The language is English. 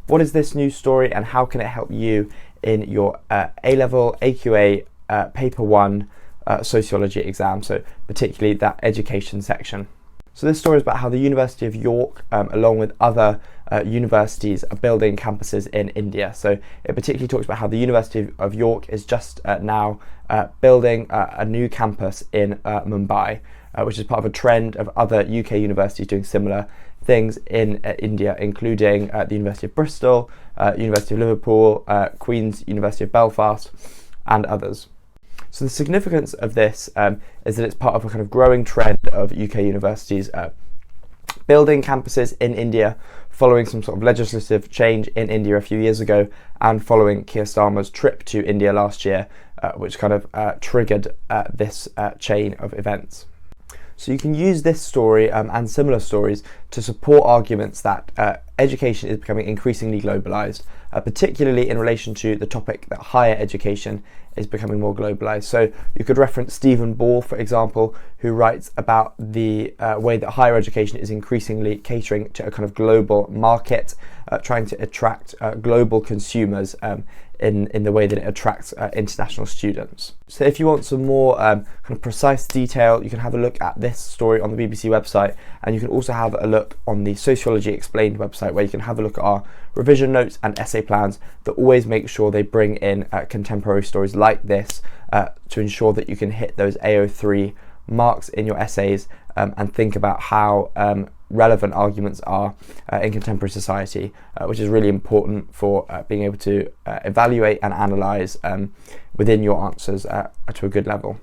what is this news story and how can it help you in your A-level, AQA, paper 1 sociology exam, so particularly that education section. So this story is about how the University of York, along with other universities, are building campuses in India. So it particularly talks about how the University of York is just now building a new campus in Mumbai, which is part of a trend of other UK universities doing similar things in India, including the University of Bristol, University of Liverpool, Queen's University of Belfast, and others. So the significance of this is that it's part of a kind of growing trend of UK universities building campuses in India, following some sort of legislative change in India a few years ago, and following Keir Starmer's trip to India last year, which kind of triggered this chain of events. So you can use this story and similar stories to support arguments that education is becoming increasingly globalized, particularly in relation to the topic that higher education is becoming more globalized. So you could reference Stephen Ball, for example, who writes about the way that higher education is increasingly catering to a kind of global market, trying to attract global consumers in the way that it attracts international students. So if you want some more kind of precise detail, you can have a look at this story on the BBC website, and you can also have a look on the Sociology Explained website, where you can have a look at our revision notes and essay plans that always make sure they bring in contemporary stories like this to ensure that you can hit those AO3 marks in your essays and think about how relevant arguments are in contemporary society, which is really important for being able to evaluate and analyse within your answers to a good level.